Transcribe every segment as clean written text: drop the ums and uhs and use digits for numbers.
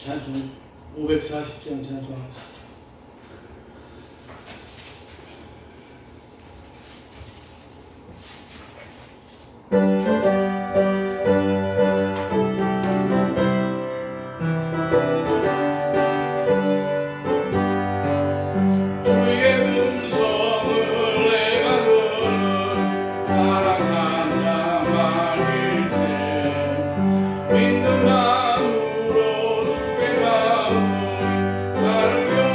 찬송 540장 찬송합시다. 믿는 마음으로 주께 가오니 나를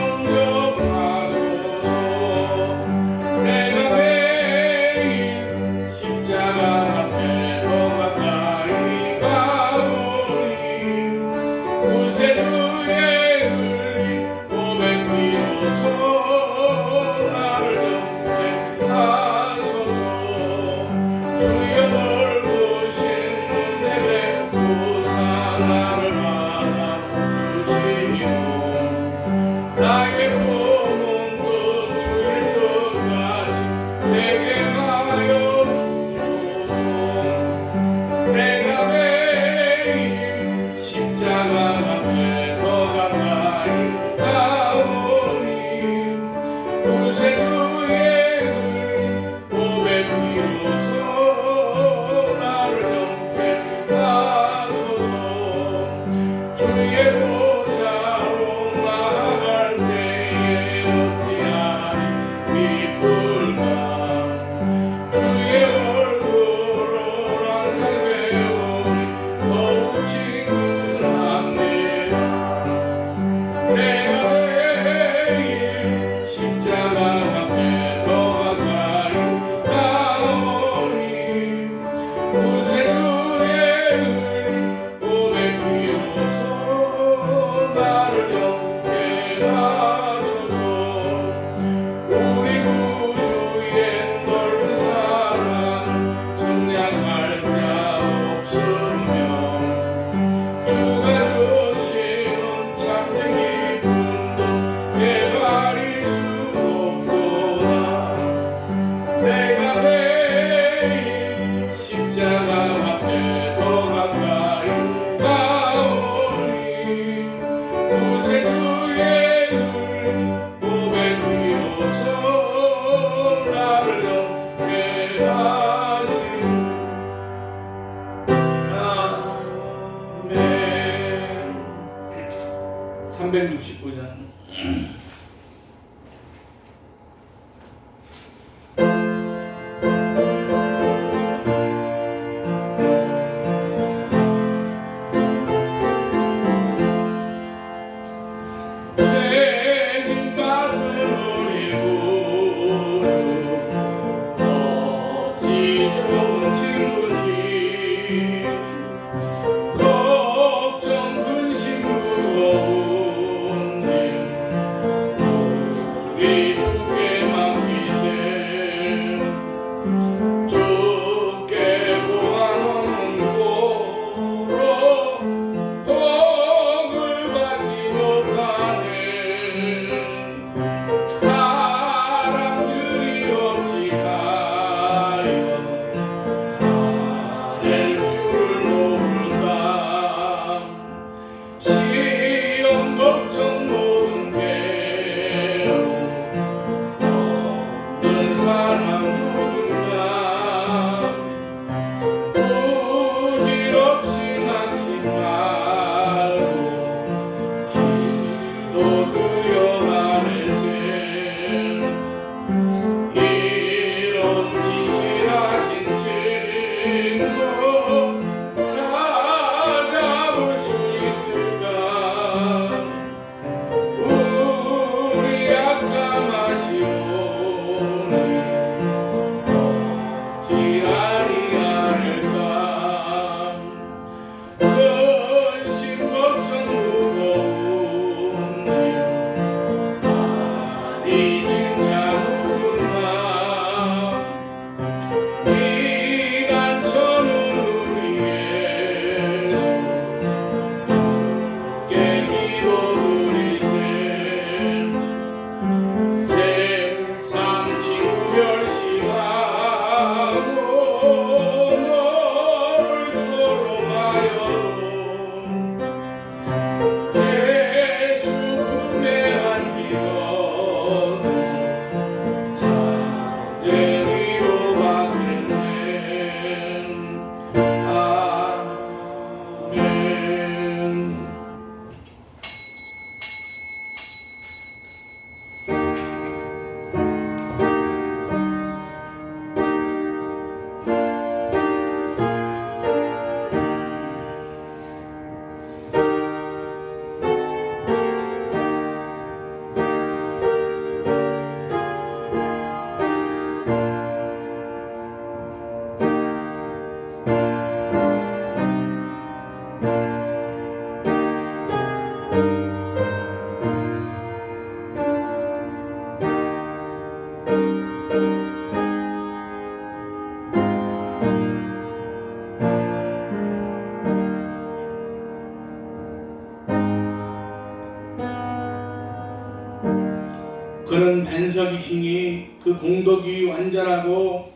그는 반석이시니 그 공덕이 완전하고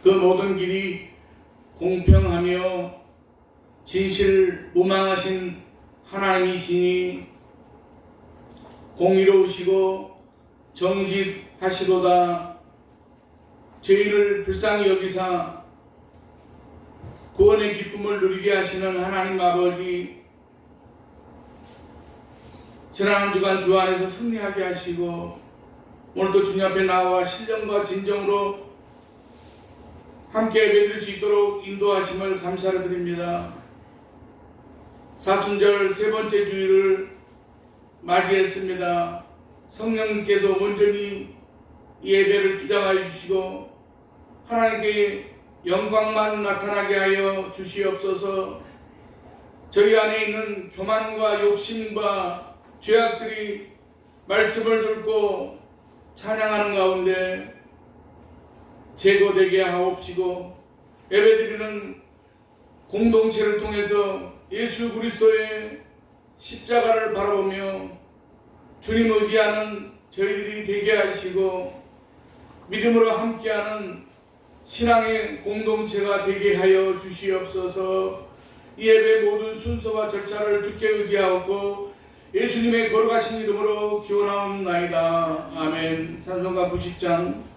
그 모든 길이 공평하며 진실 무망하신 하나님이시니 공의로우시고 정직하시도다. 죄인을 불쌍히 여기사 구원의 기쁨을 누리게 하시는 하나님 아버지, 지난 한 주간 주 안에서 승리하게 하시고 오늘도 주님 앞에 나와 신령과 진정으로 함께 예배드릴 수 있도록 인도하심을 감사를 드립니다. 사순절 세 번째 주일을 맞이했습니다. 성령님께서 온전히 이 예배를 주장하여 주시고 하나님께 영광만 나타나게 하여 주시옵소서. 저희 안에 있는 교만과 욕심과 죄악들이 말씀을 듣고 찬양하는 가운데 제거되게 하옵시고 예배드리는 공동체를 통해서 예수 그리스도의 십자가를 바라보며 주님 의지하는 저희들이 되게 하시고 믿음으로 함께하는 신앙의 공동체가 되게 하여 주시옵소서. 이 예배 모든 순서와 절차를 주께 의지하옵고 예수님의 거룩하신 이름으로 기원하옵나이다. 아멘. 찬송가 90장.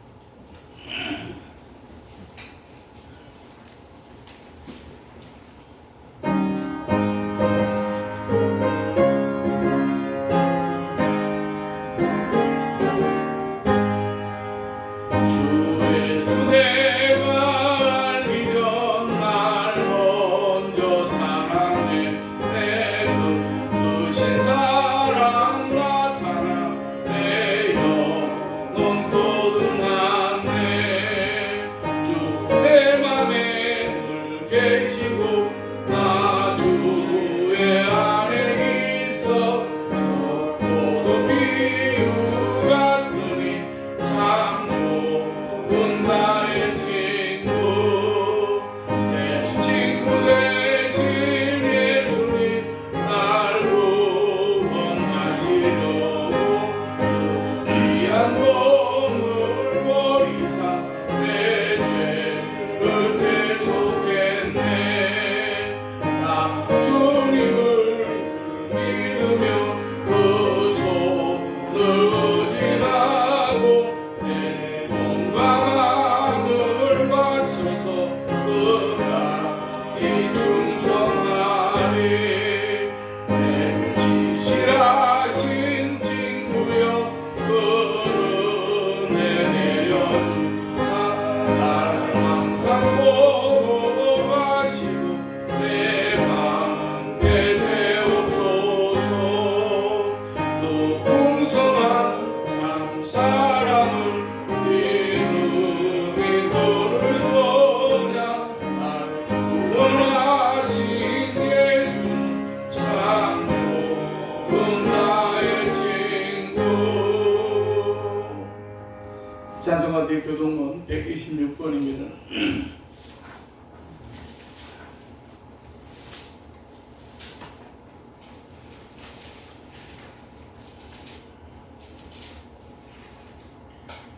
찬송가대 교동문 126번입니다.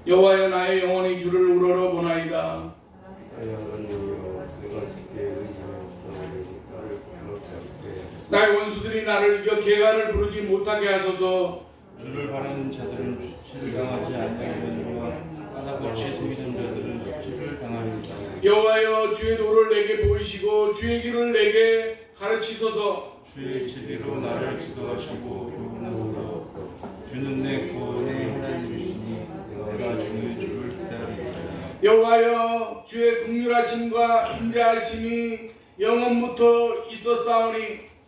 여호와여 나의 영혼이 주를 우러러 보나이다. 나의 원수들이 나를 이겨 계가를 부르지 못하게 하소서. 주를 바라는 자들은 수치를 당하지 아니하려니와 까다롭이 속이는 자들은 수치를 당하리이다. 여호와여 주의 도를 내게 보이시고 주의 길을 내게 가르치소서. 주의 지리로 나를 지도하시고 교훈하소서. 주는 내 구원의 하나님이시니 내가 주의 주를 기다리리이다. 여호와여 주의 긍휼하심과 인자하심이 영원부터 있었사오니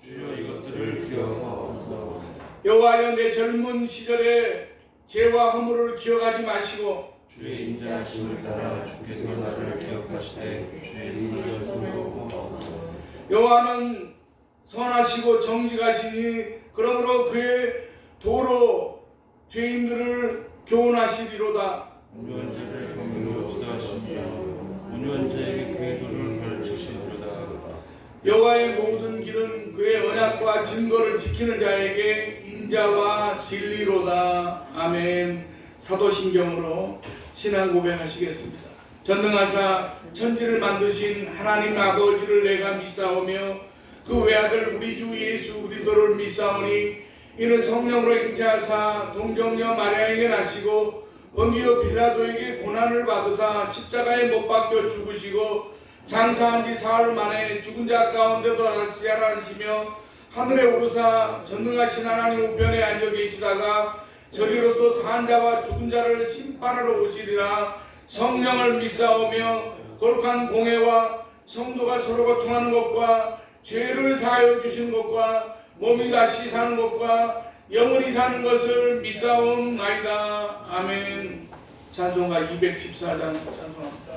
주여 이것들을 기억하옵소서. 여호와여 내 젊은 시절에 죄와 허물을 기억하지 마시고 주의 인자하심을 따라 주께서 나를 기억하시되 주의 인자하심으로 보옵소서. 여호와는 선하시고 정직하시니 그러므로 그의 도로 죄인들을 교훈하시리로다. 온유한 자를 정의로 지도하시며 온유한 자에게 그의 도를 가르치시리로다. 여호와의 모든 길은 그의 언약과 증거를 지키는 자에게 인자와 진리로다. 아멘. 사도신경으로 신앙 고백하시겠습니다. 전능하사 천지를 만드신 하나님 아버지를 내가 믿사오며 그 외아들 우리 주 예수 그리스도를 믿사오니 이는 성령으로 잉태하사 동정녀 마리아에게 나시고 본디오 빌라도에게 고난을 받으사 십자가에 못 박혀 죽으시고 장사한 지 사흘 만에 죽은 자 가운데서 다시 살아나시며 하늘에 오르사 전능하신 하나님 우편에 앉아 계시다가 저리로서 산 자와 죽은 자를 심판하러 오시리라. 성령을 믿사오며 거룩한 공회와 성도가 서로 고통하는 것과 죄를 사하여 주시는 것과 몸이 다시 사는 것과 영원히 사는 것을 믿사옵나이다. 아멘. 찬송가 214장 찬송합니다.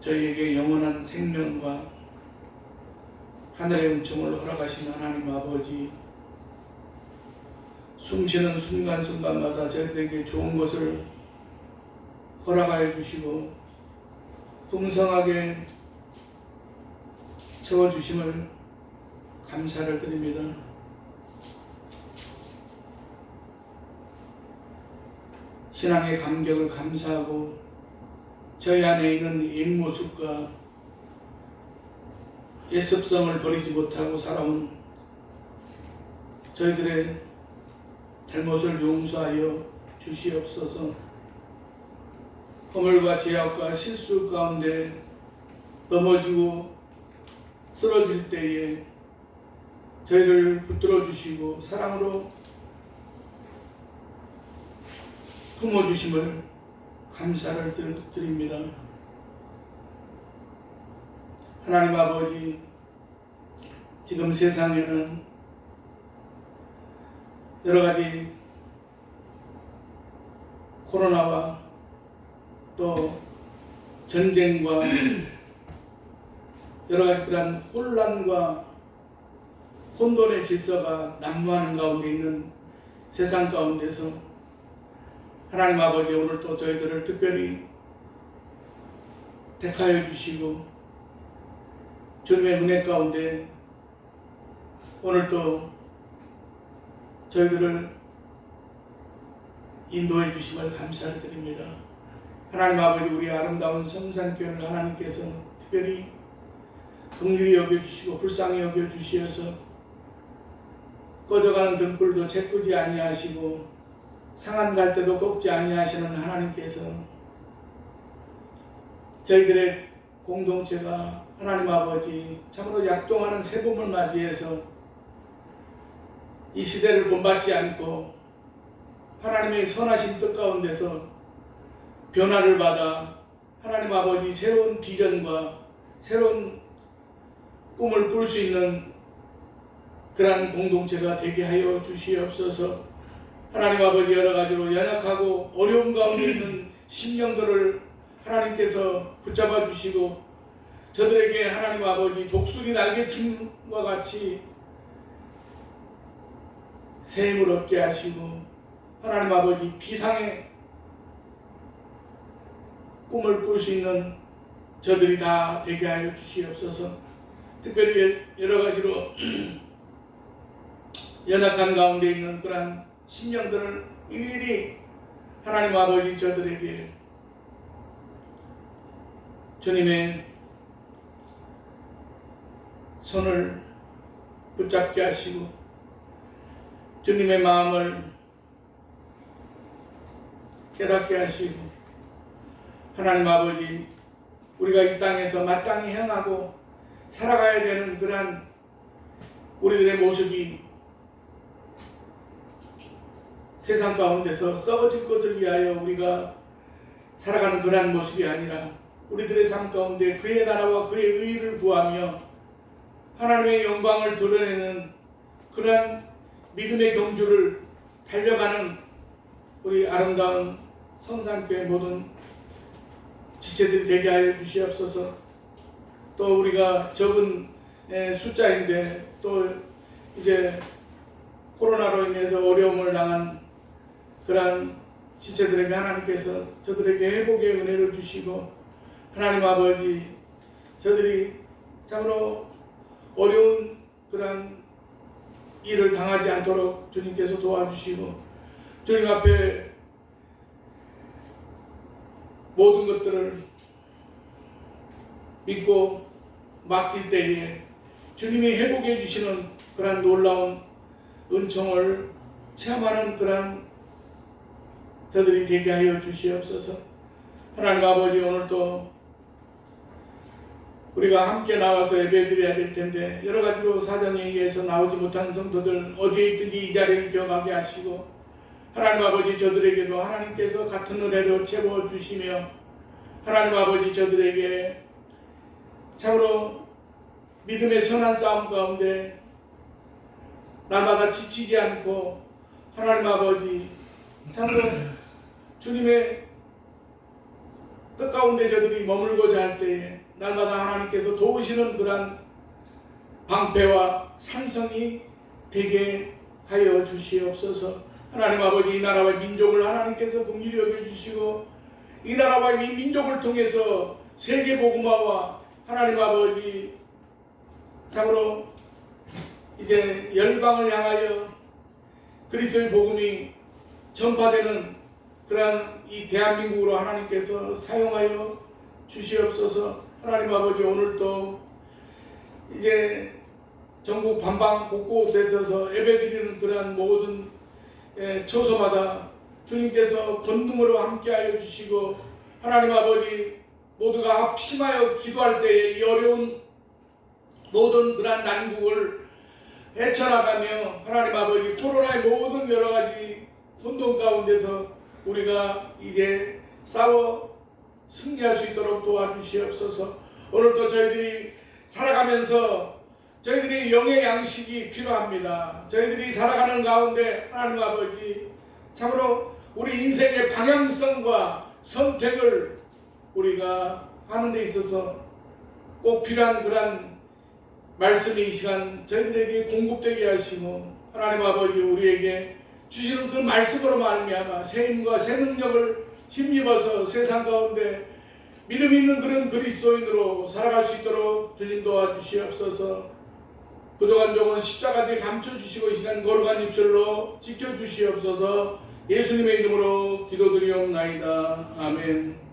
저희에게 영원한 생명과 하늘의 은총을 허락하신 하나님 아버지, 숨쉬는 순간순간마다 저희들에게 좋은 것을 허락하여 주시고 풍성하게 채워주심을 감사를 드립니다. 신앙의 감격을 감사하고 저희 안에 있는 옛모습과 옛 습성을 버리지 못하고 살아온 저희들의 잘못을 용서하여 주시옵소서. 허물과 죄악과 실수 가운데 넘어지고 쓰러질 때에 저희를 붙들어 주시고 사랑으로 품어주심을 감사를 드립니다. 하나님 아버지, 지금 세상에는 여러 가지 코로나와 또 전쟁과 여러 가지 그런 혼란과 혼돈의 질서가 난무하는 가운데 있는 세상 가운데서 하나님 아버지, 오늘 또 저희들을 특별히 택하여 주시고 주님의 은혜 가운데 오늘 또 저희들을 인도해 주심을 감사를 드립니다. 하나님 아버지, 우리 아름다운 성산교회를 하나님께서 특별히 긍휼히 여겨주시고 불쌍히 여겨주시어서 꺼져가는 등불도 채꾸지 아니하시고 상한 갈대도 꺾지 아니하시는 하나님께서 저희들의 공동체가 하나님 아버지 참으로 약동하는 새봄을 맞이해서 이 시대를 본받지 않고 하나님의 선하신 뜻 가운데서 변화를 받아 하나님 아버지 새로운 비전과 새로운 꿈을 꿀 수 있는 그러한 공동체가 되게 하여 주시옵소서. 하나님 아버지, 여러 가지로 연약하고 어려움 가운데 있는 심령들을 하나님께서 붙잡아 주시고 저들에게 하나님 아버지 독수리 날개침과 같이 새 힘을 얻게 하시고 하나님 아버지 비상의 꿈을 꿀 수 있는 저들이 다 되게 하여 주시옵소서. 특별히 여러 가지로 연약한 가운데 있는 그러한 심령들을 일일이 하나님 아버지 저들에게 주님의 손을 붙잡게 하시고 주님의 마음을 깨닫게 하시고 하나님 아버지, 우리가 이 땅에서 마땅히 행하고 살아가야 되는 그러한 우리들의 모습이 세상 가운데서 썩어질 것을 위하여 우리가 살아가는 그러한 모습이 아니라 우리들의 삶 가운데 그의 나라와 그의 의의를 구하며 하나님의 영광을 드러내는 그러한 믿음의 경주를 달려가는 우리 아름다운 성산교회 모든 지체들이 되게 하여 주시옵소서. 또 우리가 적은 숫자인데 또 이제 코로나로 인해서 어려움을 당한 그러한 지체들에게 하나님께서 저들에게 회복의 은혜를 주시고 하나님 아버지, 저들이 참으로 어려운 그러한 일을 당하지 않도록 주님께서 도와주시고 주님 앞에 모든 것들을 믿고 맡길 때에 주님이 회복해 주시는 그러한 놀라운 은총을 체험하는 그러한 저들이 되게 하여 주시옵소서. 하나님 아버지, 오늘도 우리가 함께 나와서 예배드려야 될 텐데 여러 가지로 사정에 의해서 나오지 못한 성도들 어디에 있든지 이 자리를 기억하게 하시고 하나님 아버지, 저들에게도 하나님께서 같은 은혜로 채워주시며 하나님 아버지, 저들에게 참으로 믿음의 선한 싸움 가운데 날마다 지치지 않고 하나님 아버지 참으로 주님의 뜻 가운데 저들이 머물고자 할 때에 날마다 하나님께서 도우시는 그러한 방패와 산성이 되게 하여 주시옵소서. 하나님 아버지, 이 나라와 민족을 하나님께서 긍휼히 여겨주시고 이 나라와 이 민족을 통해서 세계 복음화와 하나님 아버지 참으로 이제 열방을 향하여 그리스도의 복음이 전파되는 그러한 이 대한민국으로 하나님께서 사용하여 주시옵소서. 하나님 아버지, 오늘도 이제 전국 반방 곳곳에서 예배드리는 그러한 모든 처소마다 주님께서 권능으로 함께하여 주시고 하나님 아버지 모두가 합심하여 기도할 때에 이 어려운 모든 그러한 난국을 헤쳐나가며 하나님 아버지 코로나의 모든 여러 가지 혼돈 가운데서 우리가 이제 싸워 승리할 수 있도록 도와주시옵소서. 오늘도 저희들이 살아가면서 저희들이 영의 양식이 필요합니다. 저희들이 살아가는 가운데 하나님 아버지 참으로 우리 인생의 방향성과 선택을 우리가 하는 데 있어서 꼭 필요한 그런 말씀이 이 시간 저희들에게 공급되게 하시고 하나님 아버지 우리에게 주시는 그 말씀으로 말미암아 새 힘과 새 능력을 힘입어서 세상 가운데 믿음 있는 그런 그리스도인으로 살아갈 수 있도록 주님 도와주시옵소서. 부족한 종은 십자가 뒤에 감춰주시고 이 시간 거룩한 입술로 지켜주시옵소서. 예수님의 이름으로 기도드리옵나이다. 아멘.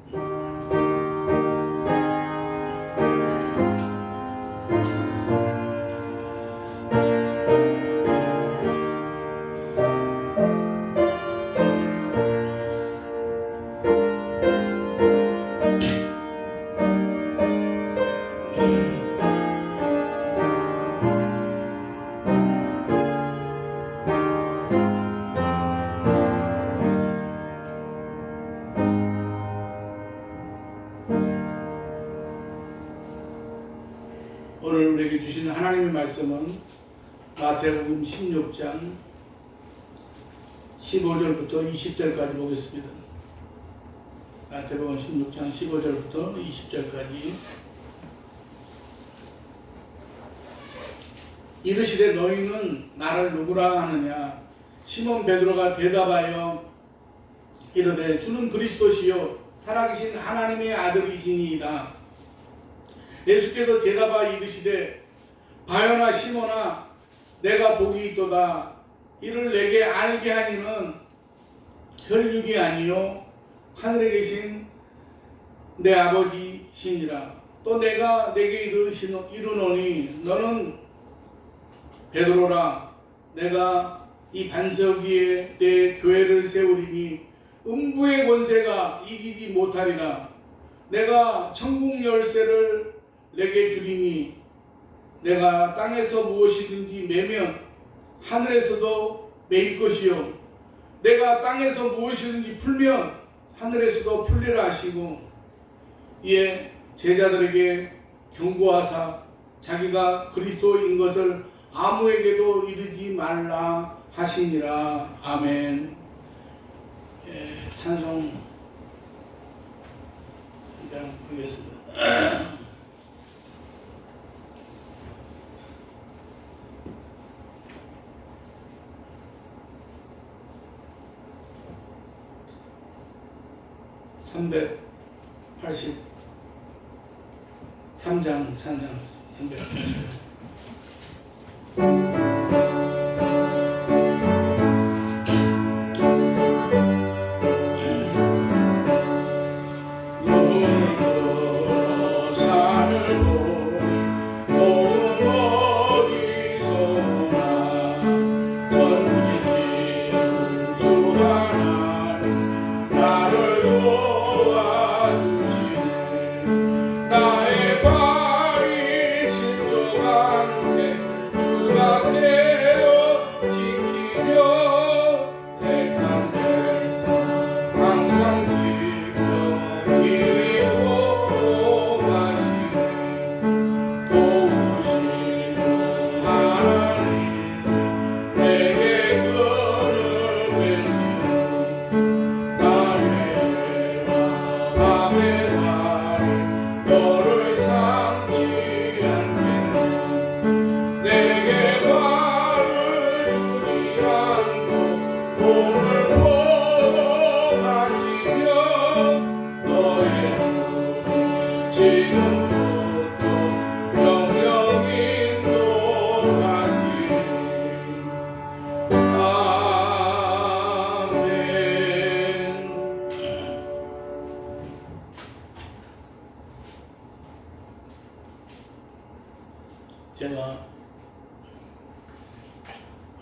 오늘 우리에게 주시는 하나님의 말씀은 마태복음 16장 15절부터 20절까지 보겠습니다. 마태복음 16장 15절부터 20절까지. 이르시되 너희는 나를 누구라 하느냐? 시몬 베드로가 대답하여 이르되 주는 그리스도시요 살아계신 하나님의 아들이시니이다. 예수께서 대답하여 이르시되 바요나 시몬아 내가 복이 있도다. 이를 내게 알게 하니는 혈육이 아니요 하늘에 계신 내 아버지시니라. 또 내가 내게 이르노니 너는 베드로라. 내가 이 반석 위에 내 교회를 세우리니 음부의 권세가 이기지 못하리라. 내가 천국 열쇠를 내게 주리니 내가 땅에서 무엇이든지 매면 하늘에서도 매일 것이요 내가 땅에서 무엇이든지 풀면 하늘에서도 풀리라 하시고 이에 제자들에게 경고하사 자기가 그리스도인 것을 아무에게도 이르지 말라 하시니라. 아멘. 찬송 부르겠습니다. (383장) 찬양 380.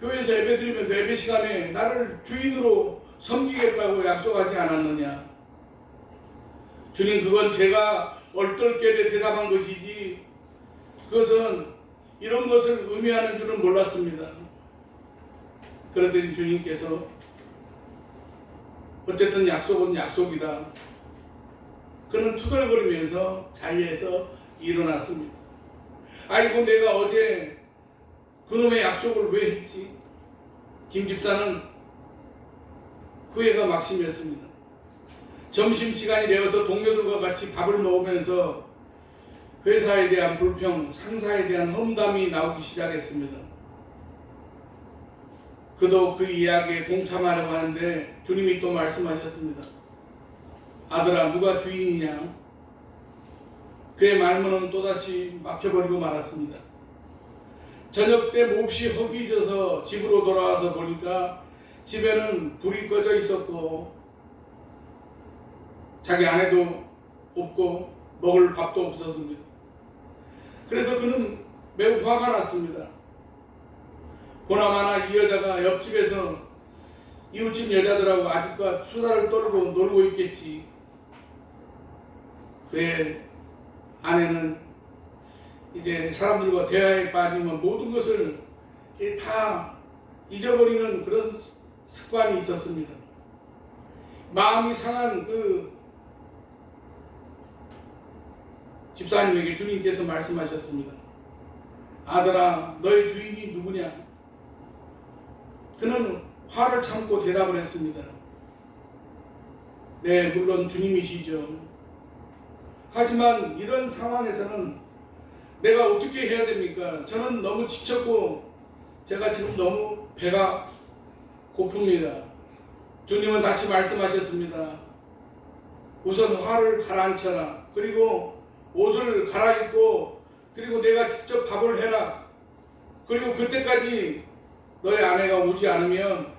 교회에서 예배 드리면서 예배 시간에 나를 주인으로 섬기겠다고 약속하지 않았느냐? 주님, 그건 제가 얼떨결에 대답한 것이지 그것은 이런 것을 의미하는 줄은 몰랐습니다. 그랬더니 주님께서 어쨌든 약속은 약속이다. 그는 투덜거리면서 자리에서 일어났습니다. 아이고, 내가 어제 그놈의 약속을 왜 했지? 김 집사는 후회가 막심했습니다. 점심시간이 되어서 동료들과 같이 밥을 먹으면서 회사에 대한 불평, 상사에 대한 험담이 나오기 시작했습니다. 그도 그 이야기에 동참하려고 하는데 주님이 또 말씀하셨습니다. 아들아, 누가 주인이냐? 그의 말문은 또다시 막혀버리고 말았습니다. 저녁 때 몹시 허기져서 집으로 돌아와서 보니까 집에는 불이 꺼져 있었고 자기 아내도 없고 먹을 밥도 없었습니다. 그래서 그는 매우 화가 났습니다. 보나마나 이 여자가 옆집에서 이웃집 여자들하고 아직과 수다를 떨고 놀고 있겠지. 그의 아내는 이제 사람들과 대화에 빠지면 모든 것을 다 잊어버리는 그런 습관이 있었습니다. 마음이 상한 그 집사님에게 주님께서 말씀하셨습니다. 아들아, 너의 주인이 누구냐? 그는 화를 참고 대답을 했습니다. 네, 물론 주님이시죠. 하지만 이런 상황에서는 내가 어떻게 해야 됩니까? 저는 너무 지쳤고 제가 지금 너무 배가 고픕니다. 주님은 다시 말씀하셨습니다. 우선 화를 가라앉혀라. 그리고 옷을 갈아입고 그리고 내가 직접 밥을 해라. 그리고 그때까지 너의 아내가 오지 않으면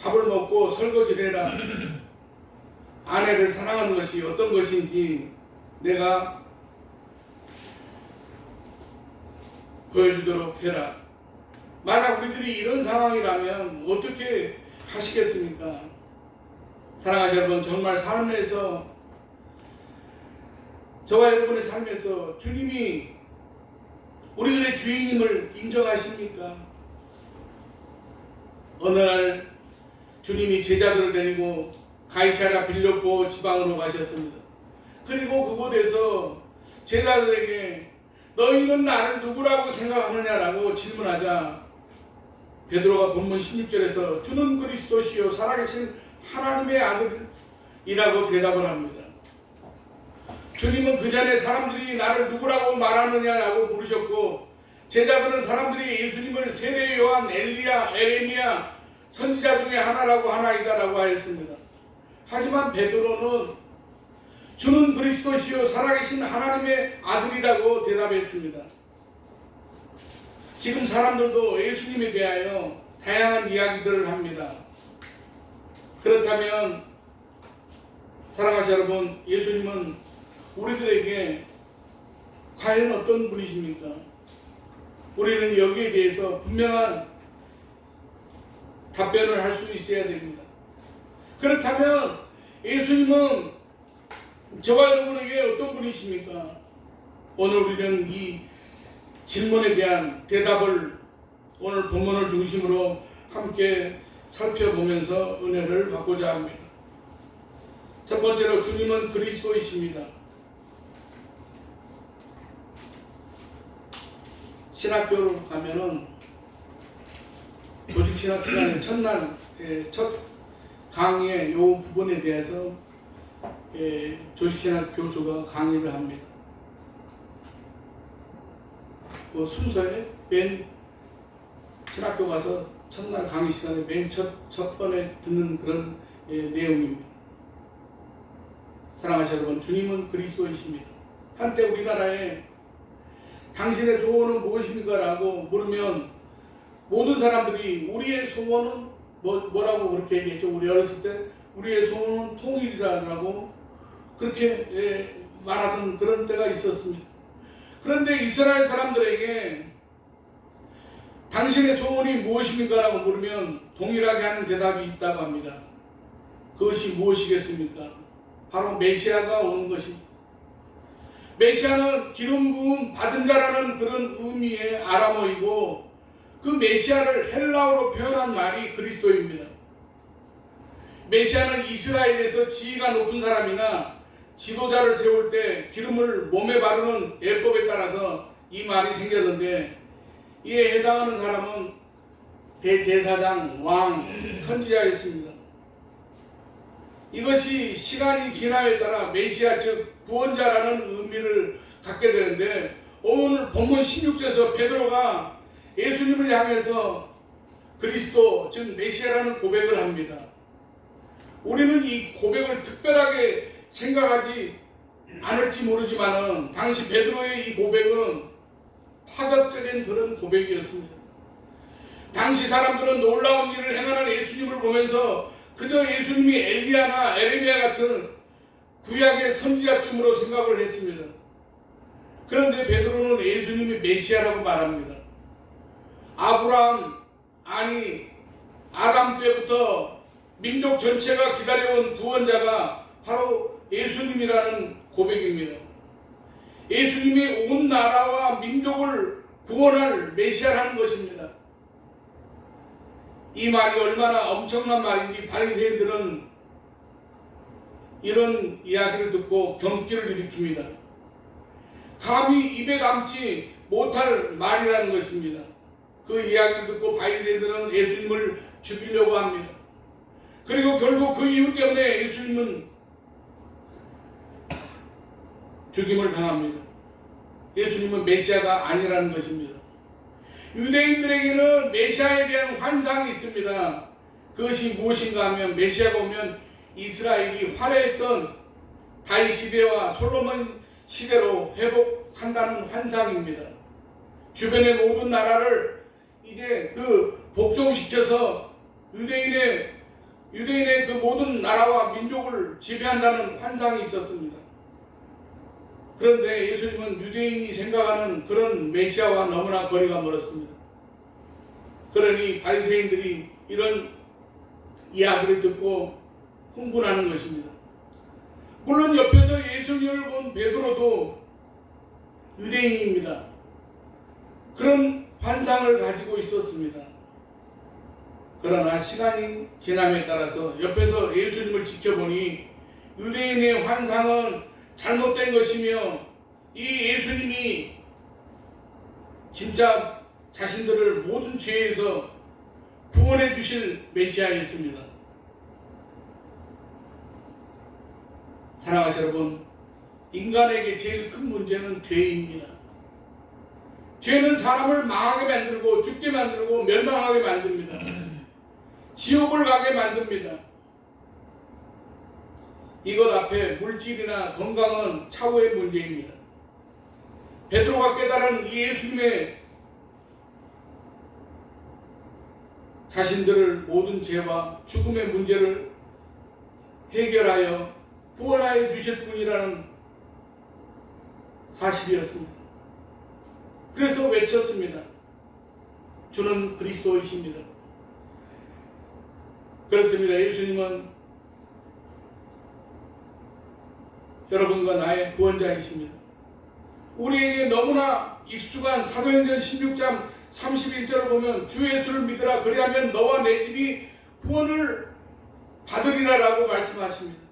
밥을 먹고 설거지를 해라. 아내를 사랑하는 것이 어떤 것인지 내가 보여주도록 해라. 만약 우리들이 이런 상황이라면 어떻게 하시겠습니까? 사랑하시는 여러분, 정말 삶에서 저와 여러분의 삶에서 주님이 우리들의 주인임을 인정하십니까? 어느 날 주님이 제자들을 데리고 가이사랴 빌립보 지방으로 가셨습니다. 그리고 그곳에서 제자들에게 너희는 나를 누구라고 생각하느냐라고 질문하자 베드로가 본문 16절에서 주는 그리스도시요 살아계신 하나님의 아들이라고 대답을 합니다. 주님은 그 전에 사람들이 나를 누구라고 말하느냐라고 물으셨고 제자들은 사람들이 예수님을 세례 요한, 엘리야, 에레미야 선지자 중에 하나라고 하나이다라고 하였습니다. 하지만 베드로는 주는 그리스도시요 살아계신 하나님의 아들이라고 대답했습니다. 지금 사람들도 예수님에 대하여 다양한 이야기들을 합니다. 그렇다면 사랑하시는 여러분, 예수님은 우리들에게 과연 어떤 분이십니까? 우리는 여기에 대해서 분명한 답변을 할 수 있어야 됩니다. 그렇다면 예수님은 저와 여러분에게 어떤 분이십니까? 오늘 우리는 이 질문에 대한 대답을 오늘 본문을 중심으로 함께 살펴보면서 은혜를 받고자 합니다. 첫 번째로 주님은 그리스도이십니다. 신학교로 가면은 조직신학 시간에 첫날 첫 강의의 요 부분에 대해서 조직신학 교수가 강의를 합니다. 그 순서에 맨 신학교 가서 첫날 강의 시간에 맨 첫 번에 듣는 그런 내용입니다. 사랑하시는 여러분, 주님은 그리스도이십니다. 한때 우리나라에 당신의 소원은 무엇입니까? 라고 물으면 모든 사람들이 우리의 소원은 뭐라고 그렇게 얘기했죠. 우리 어렸을 때 우리의 소원은 통일이라고 그렇게 말하던 그런 때가 있었습니다. 그런데 이스라엘 사람들에게 당신의 소원이 무엇입니까? 라고 물으면 동일하게 하는 대답이 있다고 합니다. 그것이 무엇이겠습니까? 바로 메시아가 오는 것입니다. 메시아는 기름 부음 받은 자라는 그런 의미의 아람어이고, 그 메시아를 헬라어로 표현한 말이 그리스도입니다. 메시아는 이스라엘에서 지위가 높은 사람이나 지도자를 세울 때 기름을 몸에 바르는 예법에 따라서 이 말이 생겼는데, 이에 해당하는 사람은 대제사장, 왕, 선지자였습니다. 이것이 시간이 지남에 따라 메시아 즉 구원자라는 의미를 갖게 되는데, 오늘 본문 16절에서 베드로가 예수님을 향해서 그리스도 즉 메시아라는 고백을 합니다. 우리는 이 고백을 특별하게 생각하지 않을지 모르지만은 당시 베드로의 이 고백은 파격적인 그런 고백이었습니다. 당시 사람들은 놀라운 일을 행하는 예수님을 보면서 그저 예수님이 엘리야나 에레미야 같은 구약의 선지자쯤으로 생각을 했습니다. 그런데 베드로는 예수님이 메시아라고 말합니다. 아브라함, 아니 아담 때부터 민족 전체가 기다려온 구원자가 바로 예수님이라는 고백입니다. 예수님이 온 나라와 민족을 구원할 메시아라는 것입니다. 이 말이 얼마나 엄청난 말인지 바리새인들은 이런 이야기를 듣고 경기를 일으킵니다. 감히 입에 담지 못할 말이라는 것입니다. 그 이야기를 듣고 바리새인들은 예수님을 죽이려고 합니다. 그리고 결국 그 이유 때문에 예수님은 죽임을 당합니다. 예수님은 메시아가 아니라는 것입니다. 유대인들에게는 메시아에 대한 환상이 있습니다. 그것이 무엇인가 하면 메시아가 오면 이스라엘이 화려했던 다윗 시대와 솔로몬 시대로 회복한다는 환상입니다. 주변의 모든 나라를 이제 그 복종시켜서 유대인의 그 모든 나라와 민족을 지배한다는 환상이 있었습니다. 그런데 예수님은 유대인이 생각하는 그런 메시아와 너무나 거리가 멀었습니다. 그러니 바리새인들이 이런 이야기를 듣고 흥분하는 것입니다. 물론 옆에서 예수님을 본 베드로도 유대인입니다. 그런 환상을 가지고 있었습니다. 그러나 시간이 지남에 따라서 옆에서 예수님을 지켜보니 유대인의 환상은 잘못된 것이며 이 예수님이 진짜 자신들을 모든 죄에서 구원해 주실 메시아였습니다. 사랑하시는 여러분, 인간에게 제일 큰 문제는 죄입니다. 죄는 사람을 망하게 만들고 죽게 만들고 멸망하게 만듭니다. 지옥을 가게 만듭니다. 이것 앞에 물질이나 건강은 차후의 문제입니다. 베드로가 깨달은 이 예수님의 자신들을 모든 죄와 죽음의 문제를 해결하여 구원하여 주실 분이라는 사실이었습니다. 그래서 외쳤습니다. 주는 그리스도이십니다. 그렇습니다. 예수님은 여러분과 나의 구원자이십니다. 우리에게 너무나 익숙한 사도행전 16장 31절을 보면 주 예수를 믿으라 그리하면 너와 내 집이 구원을 받으리라 라고 말씀하십니다.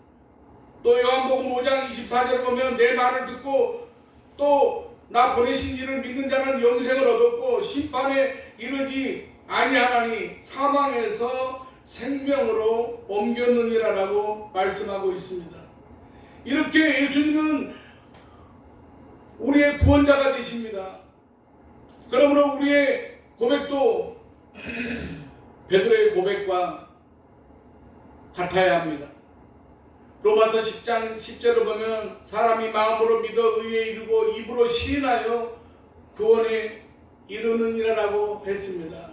또 요한복음 5장 24절을 보면 내 말을 듣고 또 나 보내신 이를 믿는 자는 영생을 얻었고 심판에 이르지 아니하나니 사망에서 생명으로 옮겼느니라 라고 말씀하고 있습니다. 이렇게 예수님은 우리의 구원자가 되십니다. 그러므로 우리의 고백도 베드로의 고백과 같아야 합니다. 로마서 10장 10절을 보면 사람이 마음으로 믿어 의에 이르고 입으로 시인하여 구원에 이르느니라 라고 했습니다.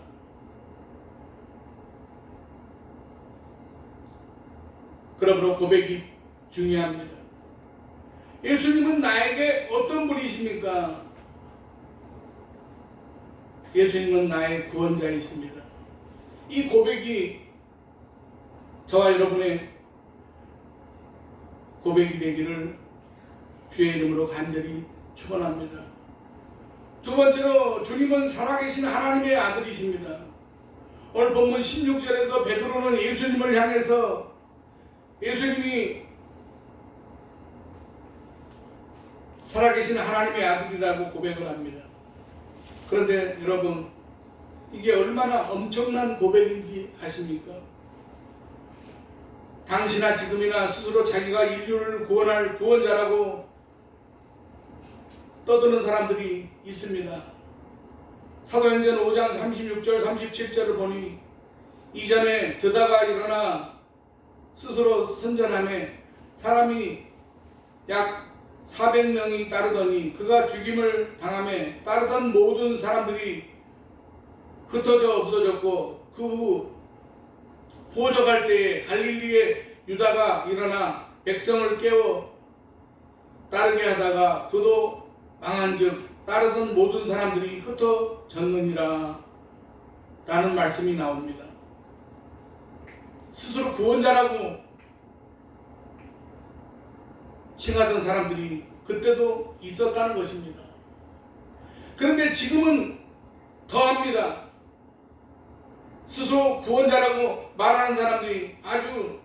그러므로 고백이 중요합니다. 예수님은 나에게 어떤 분이십니까? 예수님은 나의 구원자이십니다. 이 고백이 저와 여러분의 고백이 되기를 주의 이름으로 간절히 축원합니다. 두 번째로 주님은 살아계신 하나님의 아들이십니다. 오늘 본문 16절에서 베드로는 예수님을 향해서 예수님이 살아계신 하나님의 아들이라고 고백을 합니다. 그런데 여러분, 이게 얼마나 엄청난 고백인지 아십니까? 당시나 지금이나 스스로 자기가 인류를 구원할 구원자라고 떠드는 사람들이 있습니다. 사도행전 5장 36절 37절을 보니 이전에 드다가 일어나 스스로 선전하며 사람이 약 400명이 따르더니 그가 죽임을 당하며 따르던 모든 사람들이 흩어져 없어졌고 그 후 포적할 때에 갈릴리의 유다가 일어나 백성을 깨워 따르게 하다가 그도 망한즉 따르던 모든 사람들이 흩어졌느니라 라는 말씀이 나옵니다. 스스로 구원자라고 칭하던 사람들이 그때도 있었다는 것입니다. 그런데 지금은 더합니다. 스스로 구원자라고 말하는 사람들이 아주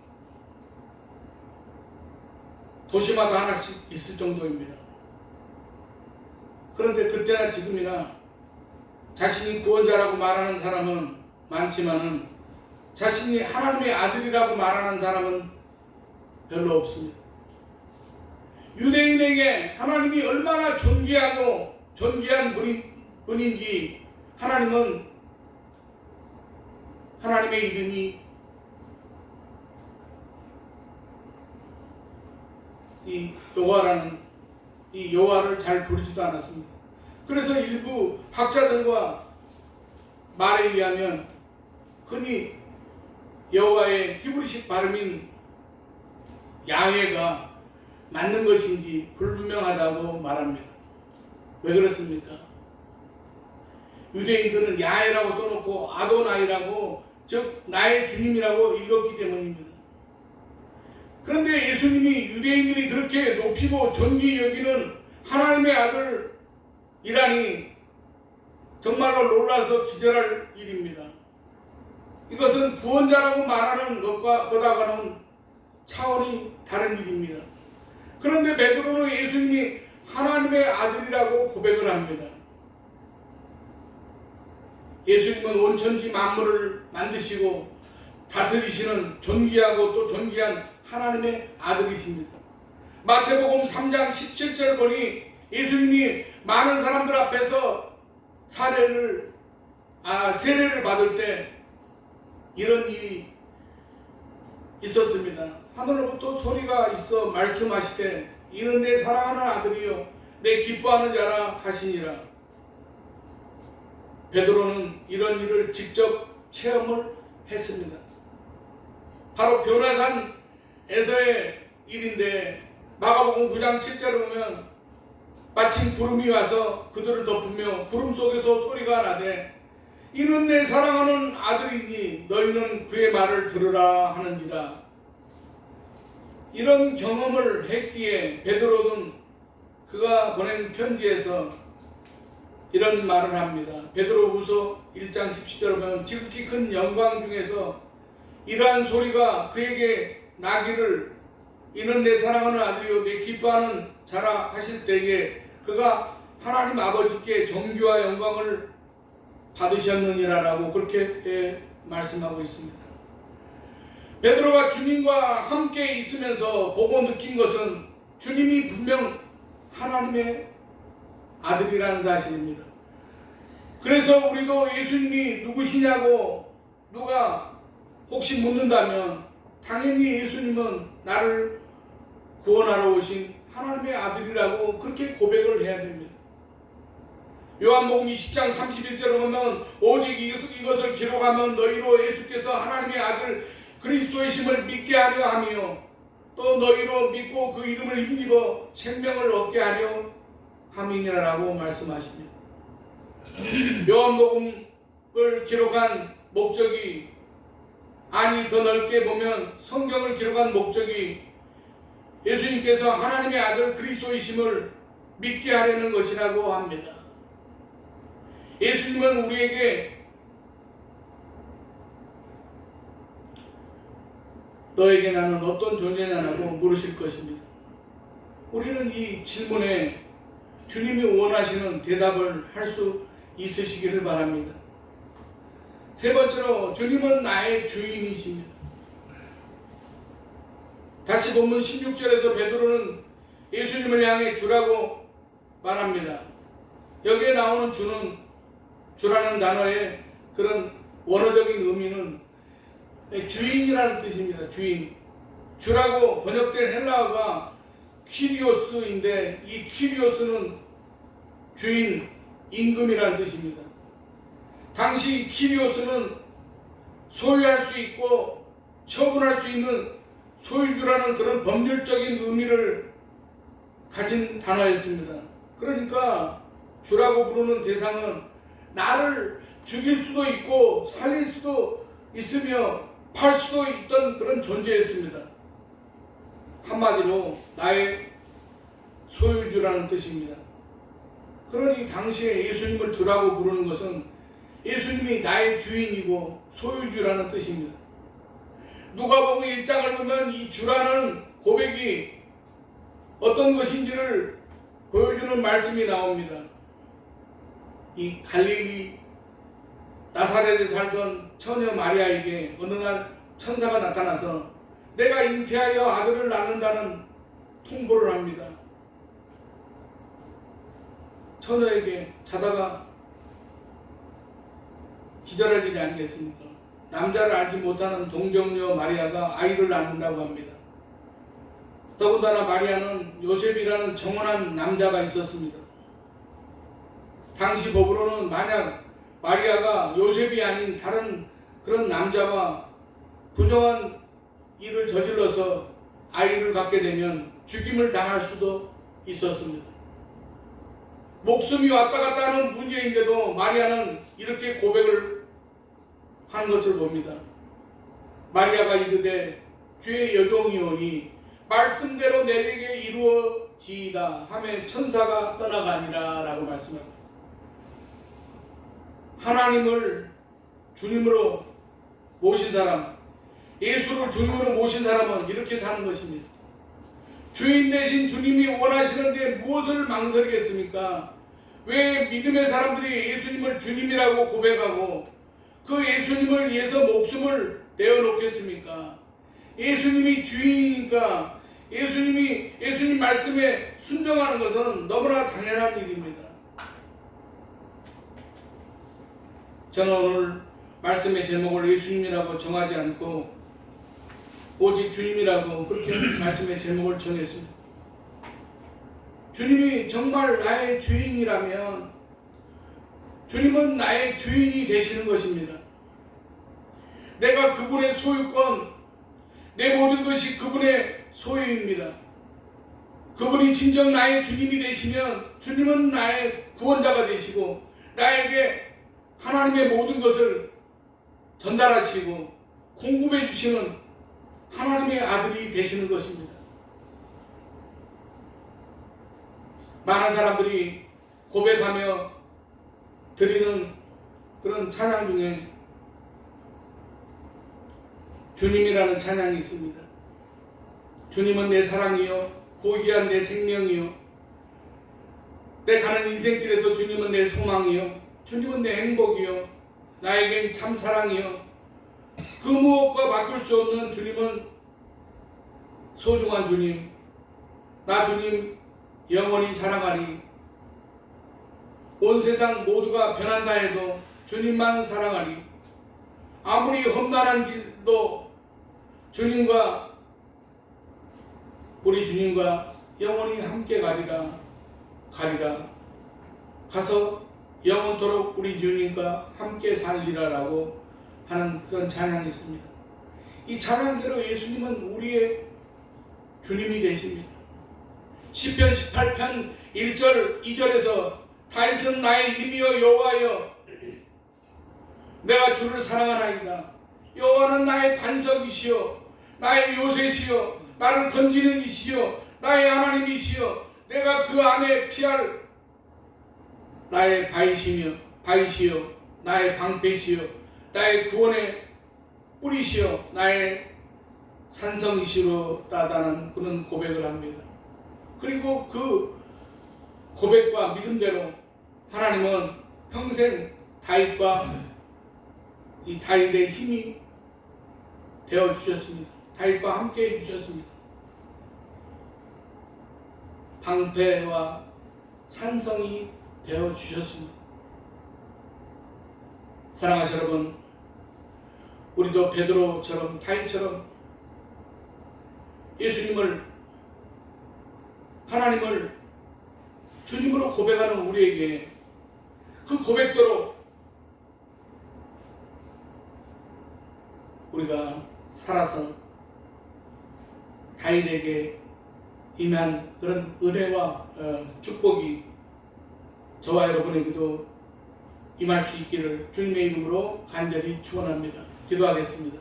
도시마다 하나씩 있을 정도입니다. 그런데 그때나 지금이나 자신이 구원자라고 말하는 사람은 많지만은 자신이 하나님의 아들이라고 말하는 사람은 별로 없습니다. 유대인에게 하나님이 얼마나 존귀하고 존귀한 분인지 하나님은 하나님의 이름이 이 여호와라는 이 여호와를 잘 부르지도 않았습니다. 그래서 일부 학자들과 말에 의하면 흔히 여호와의 히브리식 발음인 야훼가 맞는 것인지 불분명하다고 말합니다. 왜 그렇습니까? 유대인들은 야훼라고 써놓고 아도나이라고, 즉 나의 주님이라고 읽었기 때문입니다. 그런데 예수님이 유대인들이 그렇게 높이고 존귀 여기는 하나님의 아들이라니 정말로 놀라서 기절할 일입니다. 이것은 구원자라고 말하는 것과는 차원이 다른 일입니다. 그런데 베드로는 예수님이 하나님의 아들이라고 고백을 합니다. 예수님은 온천지 만물을 만드시고 다스리시는 존귀하고 또 존귀한 하나님의 아들이십니다. 마태복음 3장 17절 보니 예수님이 많은 사람들 앞에서 세례를 받을 때 이런 일이 있었습니다. 하늘로부터 소리가 있어 말씀하시되 이는 내 사랑하는 아들이요 내 기뻐하는 자라 하시니라. 베드로는 이런 일을 직접 체험을 했습니다. 바로 변화산에서의 일인데 마가복음 9장 7절을 보면 마침 구름이 와서 그들을 덮으며 구름 속에서 소리가 나되 이는 내 사랑하는 아들이니 너희는 그의 말을 들으라 하는지라. 이런 경험을 했기에 베드로는 그가 보낸 편지에서 이런 말을 합니다. 베드로후서 1장 17절을 보면 지극히 큰 영광 중에서 이러한 소리가 그에게 나기를 이는 내 사랑하는 아들이요 내 기뻐하는 자라 하실 때에 그가 하나님 아버지께 존귀와 영광을 받으셨느니라라고 그렇게 말씀하고 있습니다. 베드로가 주님과 함께 있으면서 보고 느낀 것은 주님이 분명 하나님의 아들이라는 사실입니다. 그래서 우리도 예수님이 누구시냐고 누가 혹시 묻는다면 당연히 예수님은 나를 구원하러 오신 하나님의 아들이라고 그렇게 고백을 해야 됩니다. 요한복음 20장 31절을 보면 오직 이것을 기록하면 너희로 예수께서 하나님의 아들 그리스도이심을 믿게 하려 하며 또 너희로 믿고 그 이름을 힘입어 생명을 얻게 하려 함이니라라고 말씀하십니다. 요한복음을 기록한 목적이, 아니 더 넓게 보면 성경을 기록한 목적이 예수님께서 하나님의 아들 그리스도이심을 믿게 하려는 것이라고 합니다. 예수님은 우리에게 너에게 나는 어떤 존재냐라고 물으실 것입니다. 우리는 이 질문에 주님이 원하시는 대답을 할 수 있으시기를 바랍니다. 세 번째로, 주님은 나의 주인이십니다. 다시 본문 16절에서 베드로는 예수님을 향해 주라고 말합니다. 여기에 나오는 주라는 단어의 그런 원어적인 의미는 주인이라는 뜻입니다. 주인. 주라고 번역된 헬라어가 키리오스인데, 이 키리오스는 주인, 임금이라는 뜻입니다. 당시 키리오스는 소유할 수 있고 처분할 수 있는 소유주라는 그런 법률적인 의미를 가진 단어였습니다. 그러니까 주라고 부르는 대상은 나를 죽일 수도 있고 살릴 수도 있으며 팔 수도 있던 그런 존재였습니다. 한마디로 나의 소유주라는 뜻입니다. 그러니 당시에 예수님을 주라고 부르는 것은 예수님이 나의 주인이고 소유주라는 뜻입니다. 누가복음 1장을 보면 이 주라는 고백이 어떤 것인지를 보여주는 말씀이 나옵니다. 이 갈릴리 나사렛에 살던 처녀 마리아에게 어느 날 천사가 나타나서 내가 잉태하여 아들을 낳는다는 통보를 합니다. 처녀에게 자다가 기절할 일이 아니겠습니까? 남자를 알지 못하는 동정녀 마리아가 아이를 낳는다고 합니다. 더군다나 마리아는 요셉이라는 정혼한 남자가 있었습니다. 당시 법으로는 만약 마리아가 요셉이 아닌 다른 그런 남자와 부정한 일을 저질러서 아이를 갖게 되면 죽임을 당할 수도 있었습니다. 목숨이 왔다 갔다 하는 문제인데도 마리아는 이렇게 고백을 하는 것을 봅니다. 마리아가 이르되 주의 여종이오니 말씀대로 내게 이루어지이다 하며 천사가 떠나가니라 라고 말씀합니다. 하나님을 주님으로 모신 사람, 예수를 주님으로 모신 사람은 이렇게 사는 것입니다. 주인 대신 주님이 원하시는데 무엇을 망설이겠습니까? 왜 믿음의 사람들이 예수님을 주님이라고 고백하고 그 예수님을 위해서 목숨을 내어놓겠습니까? 예수님이 주인이니까 예수님 말씀에 순종하는 것은 너무나 당연한 일입니다. 저는 오늘 말씀의 제목을 예수님이라고 정하지 않고 오직 주님이라고 그렇게 말씀의 제목을 정했습니다. 주님이 정말 나의 주인이라면 주님은 나의 주인이 되시는 것입니다. 내가 그분의 소유권, 내 모든 것이 그분의 소유입니다. 그분이 진정 나의 주님이 되시면 주님은 나의 구원자가 되시고 나에게 하나님의 모든 것을 전달하시고 공급해 주시는 하나님의 아들이 되시는 것입니다. 많은 사람들이 고백하며 드리는 그런 찬양 중에 주님이라는 찬양이 있습니다. 주님은 내 사랑이요 고귀한 내 생명이요 내 가는 인생길에서 주님은 내 소망이요 주님은 내 행복이요 나에겐 참 사랑이요 그 무엇과 바꿀 수 없는 주님은 소중한 주님, 나 주님 영원히 사랑하리. 온 세상 모두가 변한다 해도 주님만 사랑하리. 아무리 험난한 길도 우리 주님과 영원히 함께 가리라. 가서 영원토록 우리 주님과 함께 살리라라고 하는 그런 찬양이 있습니다. 이 찬양대로 예수님은 우리의 주님이 되십니다. 시편 18편 1절 2절에서 다윗은 나의 힘이여 여호와여 내가 주를 사랑하나이다. 여호와는 나의 반석이시여 나의 요새시여 나를 건지는 이시여 나의 하나님이시여 내가 그 안에 피할 나의 바위시여 나의 방패시여 나의 구원의 뿌리시여 나의 산성이시로라다는 그런 고백을 합니다. 그리고 그 고백과 믿음대로 하나님은 평생 다윗과 이 다윗의 힘이 되어 주셨습니다. 다윗과 함께 해 주셨습니다. 방패와 산성이 되어 주셨습니다. 사랑하는 여러분, 우리도 베드로처럼 다윗처럼 예수님을 하나님을 주님으로 고백하는 우리에게 그 고백대로 우리가 살아서 다윗에게 임한 그런 은혜와 축복이 저와 여러분에게도 임할 수 있기를 주님의 이름으로 간절히 축원합니다. 기도하겠습니다.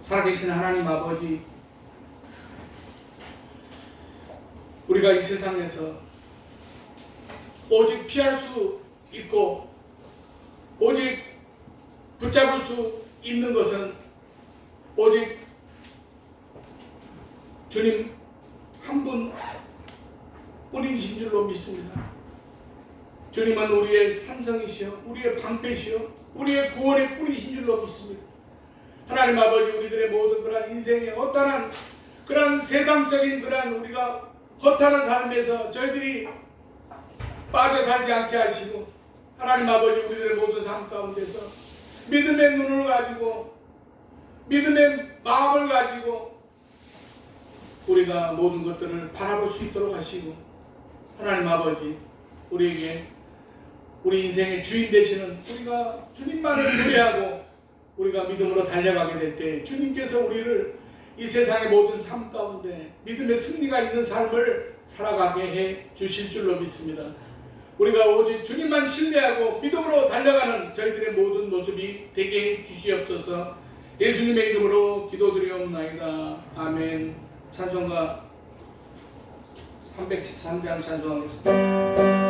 살아계신 하나님 아버지, 우리가 이 세상에서 오직 피할 수 있고 오직 붙잡을 수 있는 것은 오직 주님 한 분 뿐이신 줄로 믿습니다. 주님은 우리의 산성이시여 우리의 방패시여 우리의 구원의 뿌리신 줄로 믿습니다. 하나님 아버지, 우리들의 모든 그러한 인생의 허탄한 그러한 세상적인 그러한 우리가 허탄한 삶에서 저희들이 빠져 살지 않게 하시고, 하나님 아버지, 우리들의 모든 삶 가운데서 믿음의 눈을 가지고 믿음의 마음을 가지고 우리가 모든 것들을 바라볼 수 있도록 하시고, 하나님 아버지, 우리에게 우리 인생의 주인 되시는 우리가 주님만을 노래하고 우리가 믿음으로 달려가게 될 때 주님께서 우리를 이 세상의 모든 삶 가운데 믿음의 승리가 있는 삶을 살아가게 해 주실 줄로 믿습니다. 우리가 오직 주님만 신뢰하고 믿음으로 달려가는 저희들의 모든 모습이 되게 해 주시옵소서. 예수님의 이름으로 기도드리옵나이다. 아멘. 찬송가 313장 찬송하겠습니다.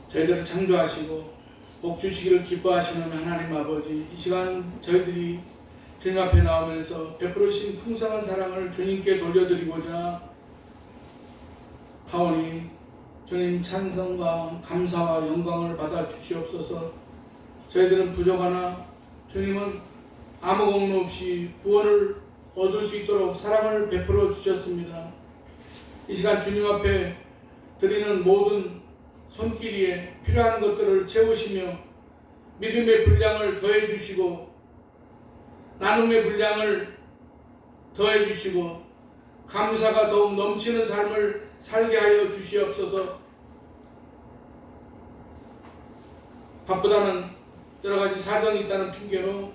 저희들을 창조하시고 복 주시기를 기뻐하시는 하나님 아버지, 이 시간 저희들이 주님 앞에 나오면서 베풀으신 풍성한 사랑을 주님께 돌려드리고자 하오니 주님 찬성과 감사와 영광을 받아 주시옵소서. 저희들은 부족하나 주님은 아무 공로 없이 구원을 얻을 수 있도록 사랑을 베풀어 주셨습니다. 이 시간 주님 앞에 드리는 모든 손길이에 필요한 것들을 채우시며 믿음의 분량을 더해 주시고 나눔의 분량을 더해 주시고 감사가 더욱 넘치는 삶을 살게 하여 주시옵소서. 바쁘다는 여러 가지 사정이 있다는 핑계로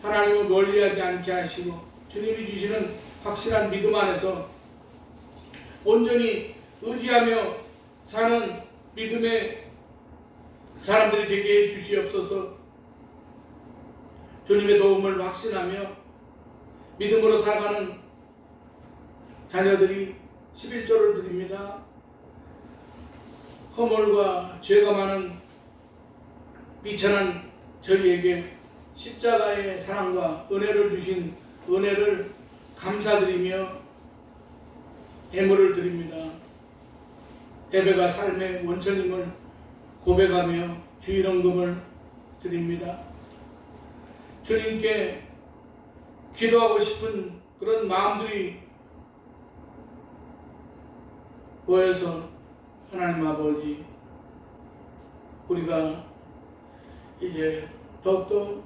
하나님을 멀리하지 않게 하시고 주님이 주시는 확실한 믿음 안에서 온전히 의지하며 사는 믿음의 사람들이 되게 해 주시옵소서. 주님의 도움을 확신하며 믿음으로 살아가는 자녀들이 11조를 드립니다. 허물과 죄가 많은 비천한 저희에게 십자가의 사랑과 은혜를 주신 은혜를 감사드리며 예물을 드립니다. 예배가 삶의 원천임을 고백하며 주일헌금을 드립니다. 주님께 기도하고 싶은 그런 마음들이 모여서 하나님 아버지, 우리가 이제 더욱더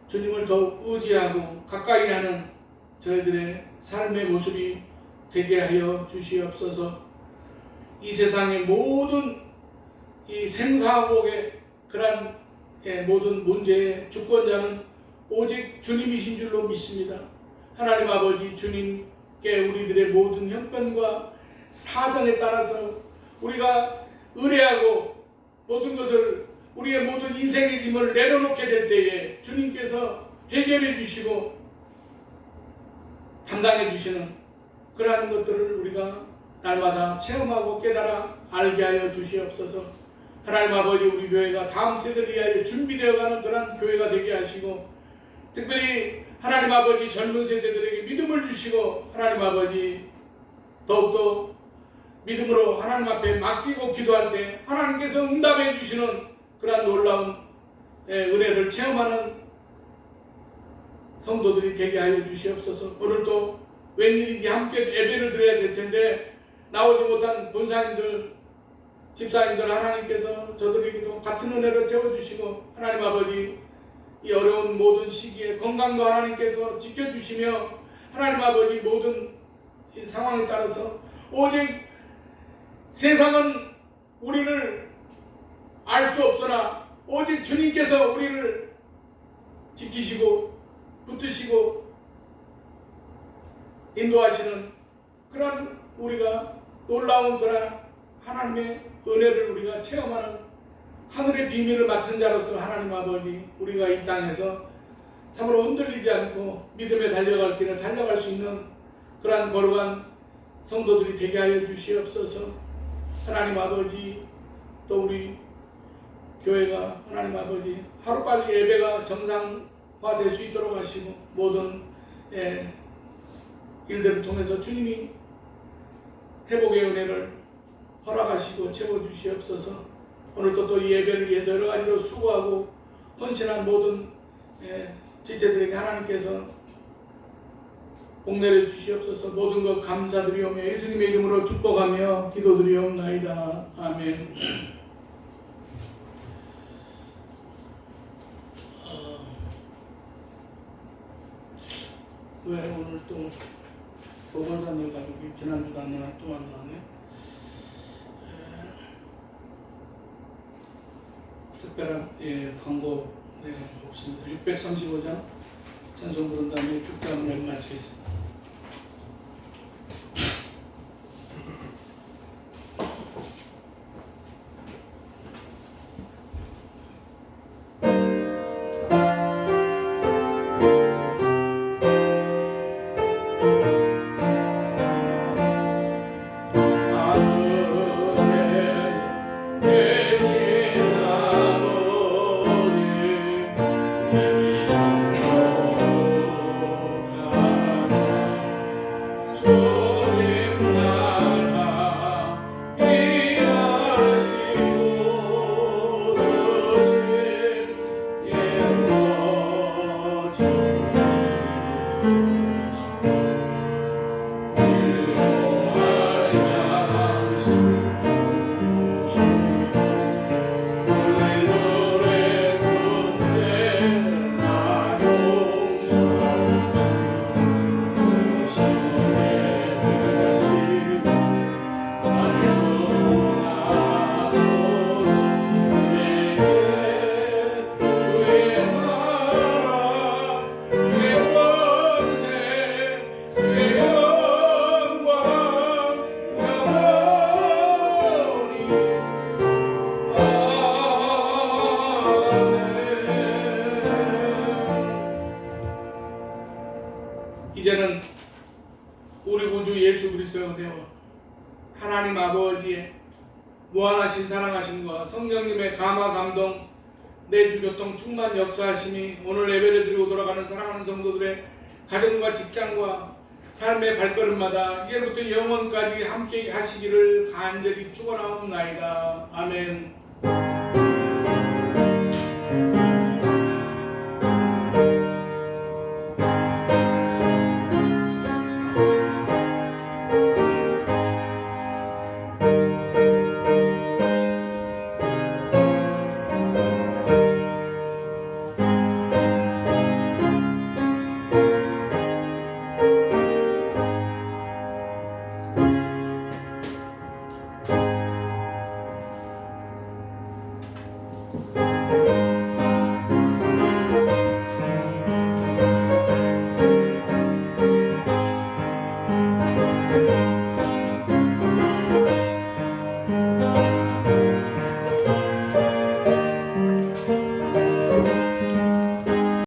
주님을 더욱 의지하고 가까이 하는 저희들의 삶의 모습이 되게 하여 주시옵소서. 이 세상의 모든 이 생사복의 그런 모든 문제의 주권자는 오직 주님이신 줄로 믿습니다. 하나님 아버지, 주님께 우리들의 모든 형편과 사정에 따라서 우리가 의뢰하고 모든 것을 우리의 모든 인생의 짐을 내려놓게 될 때에 주님께서 해결해 주시고 담당해 주시는 그러한 것들을 우리가 날마다 체험하고 깨달아 알게 하여 주시옵소서. 하나님 아버지, 우리 교회가 다음 세대를 위하여 준비되어가는 그러한 교회가 되게 하시고 특별히 하나님 아버지 젊은 세대들에게 믿음을 주시고 하나님 아버지 더욱더 믿음으로 하나님 앞에 맡기고 기도할 때 하나님께서 응답해 주시는 그러한 놀라운 은혜를 체험하는 성도들이 되게 하여 주시옵소서. 오늘도 웬일인지 함께 예배를 드려야 될 텐데 나오지 못한 권사님들, 집사님들 하나님께서 저들에게도 같은 은혜를 채워주시고 하나님 아버지 이 어려운 모든 시기에 건강도 하나님께서 지켜주시며 하나님 아버지 모든 이 상황에 따라서 오직 세상은 우리를 알 수 없으나 오직 주님께서 우리를 지키시고 붙드시고 인도하시는 그런 우리가 놀라운 그런 하나님의 은혜를 우리가 체험하는 하늘의 비밀을 맡은 자로서 하나님 아버지, 우리가 이 땅에서 참으로 흔들리지 않고 믿음에 달려갈 길을 달려갈 수 있는 그러한 거룩한 성도들이 되게 하여 주시옵소서. 하나님 아버지, 또 우리 교회가 하나님 아버지 하루빨리 예배가 정상화될 수 있도록 하시고 모든 일들을 통해서 주님이 회복의 은혜를 허락하시고 채워주시옵소서. 오늘도 또 이 예배를 위해서 여러 가지로 수고하고 헌신한 모든 지체들에게 하나님께서 복내려 주시옵소서. 모든 것 감사드리오며 예수님의 이름으로 축복하며 기도드리옵나이다. 아멘. 왜 오늘 또 조건사님 가족이 지난주도 안 나와 또 안 나왔네. 특별한 광고 없습니다. 635장 찬송 부른 다음에 축도하면 마치겠습니다. 아멘. 무한하신 사랑하심과 성령님의 감화 감동 내주 교통 충만 역사하심이 오늘 예배를 드리고 돌아가는 사랑하는 성도들의 가정과 직장과 삶의 발걸음마다 이제부터 영원까지 함께 하시기를 간절히 축원하옵나이다. 아멘.